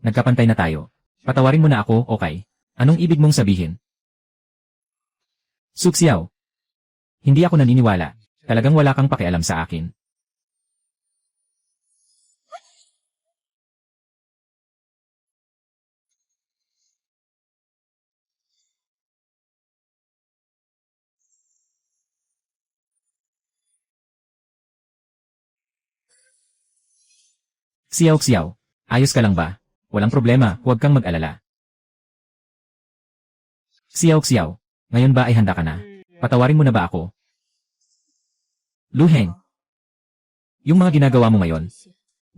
Nagkapantay na tayo. Patawarin mo na ako, okay? Anong ibig mong sabihin? Su Xiao. Hindi ako naniniwala. Talagang wala kang pakialam sa akin. Xiao, ayos ka lang ba? Walang problema, huwag kang mag-alala. Xiao, ngayon ba ay handa ka na? Patawarin mo na ba ako? Lu Heng, yung mga ginagawa mo ngayon,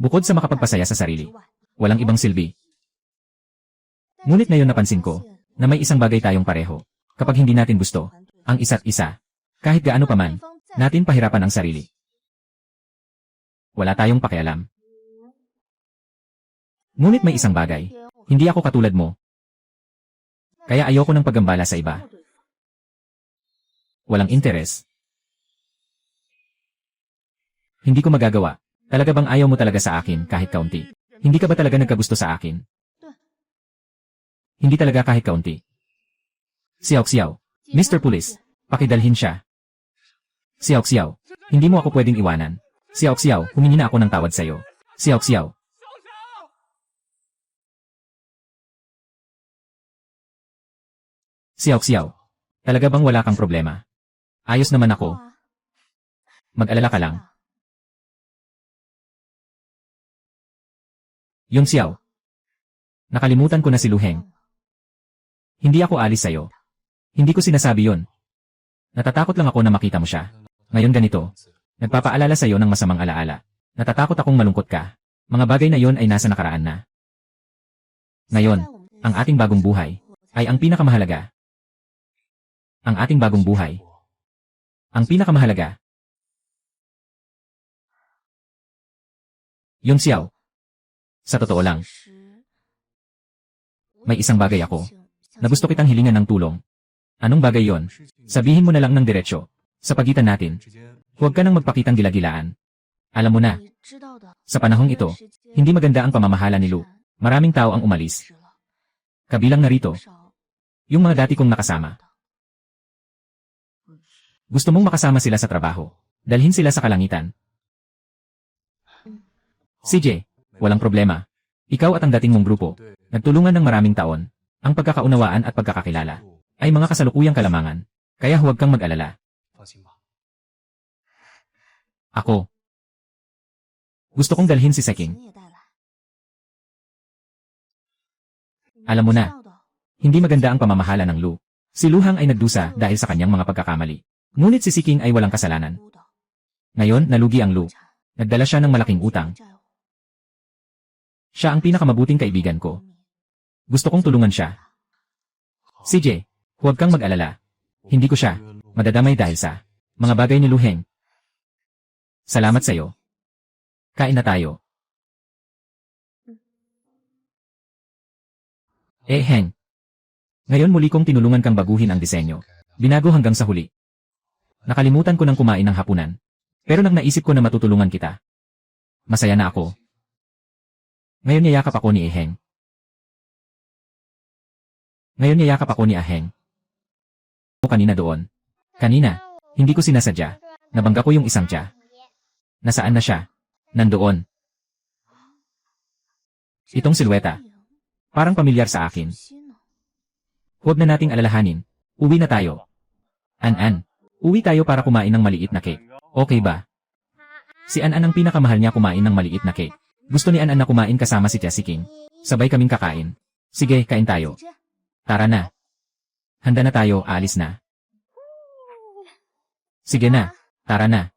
bukod sa makapagpasaya sa sarili, walang ibang silbi. Ngunit ngayon napansin ko, na may isang bagay tayong pareho. Kapag hindi natin gusto, ang isa't isa, kahit gaano pa man, natin pahirapan ang sarili. Wala tayong pakialam. Ngunit may isang bagay, hindi ako katulad mo. Kaya ayoko ng paggambala sa iba. Walang interes. Hindi ko magagawa. Talaga bang ayaw mo talaga sa akin kahit kaunti? Hindi ka ba talaga nagkagusto sa akin? Hindi talaga kahit kaunti. Xiao, Mr. Police, pakidalhin siya. Xiao, hindi mo ako pwedeng iwanan. Xiao, humingi na ako ng tawad sa'yo. Xiao. Xiao, talaga bang wala kang problema? Ayos naman ako. Mag-alala ka lang. Yung Xiao. Nakalimutan ko na si Lu Heng. Hindi ako alis sa'yo. Hindi ko sinasabi yon. Natatakot lang ako na makita mo siya. Ngayon ganito. Nagpapaalala sa'yo ng masamang alaala. Natatakot akong malungkot ka. Mga bagay na yon ay nasa nakaraan na. Ngayon, ang ating bagong buhay ay ang pinakamahalaga. Ang ating bagong buhay. Ang pinakamahalaga. Yung Xiao. Sa totoo lang. May isang bagay ako na gusto kitang hilingan ng tulong. Anong bagay yon? Sabihin mo na lang ng diretsyo. Sa pagitan natin. Huwag ka nang magpakitang gila-gilaan. Alam mo na. Sa panahong ito, hindi maganda ang pamamahala ni Lu. Maraming tao ang umalis. Kabilang narito. Yung mga dati kong nakasama. Gusto mong makasama sila sa trabaho. Dalhin sila sa kalangitan. CJ, walang problema. Ikaw at ang dating mong grupo, nagtulungan ng maraming taon. Ang pagkakaunawaan at pagkakakilala ay mga kasalukuyang kalamangan. Kaya huwag kang mag-alala. Ako. Gusto kong dalhin si Seking. Alam mo na, hindi maganda ang pamamahala ng Lu. Si Lu Hang ay nagdusa dahil sa kanyang mga pagkakamali. Ngunit si Seking ay walang kasalanan. Ngayon, nalugi ang Lu. Nagdala siya ng malaking utang. Siya ang pinakamabuting kaibigan ko. Gusto kong tulungan siya. CJ, huwag kang mag-alala. Hindi ko siya madadamay dahil sa mga bagay ni Lu Heng. Salamat sa'yo. Kain na tayo. Heng. Ngayon muli kong tinulungan kang baguhin ang disenyo. Binago hanggang sa huli. Nakalimutan ko ng kumain ng hapunan. Pero nang naisip ko na matutulungan kita. Masaya na ako. Ngayon niyayakap ako ni Heng. Ngayon niyayakap ako ni Aheng. Kanina doon. Kanina, hindi ko sinasadya. Nabangga ko yung isang tiya. Nasaan na siya? Nandoon. Itong silweta. Parang pamilyar sa akin. Huwag na nating alalahanin. Uwi na tayo. An-an. Uwi tayo para kumain ng maliit na cake. Okay ba? Si An-an ang pinakamahal niya kumain ng maliit na cake. Gusto ni An-an na kumain kasama si Tia King. Sabay kaming kakain. Sige, kain tayo. Tara na. Handa na tayo, aalis na. Sige na. Tara na.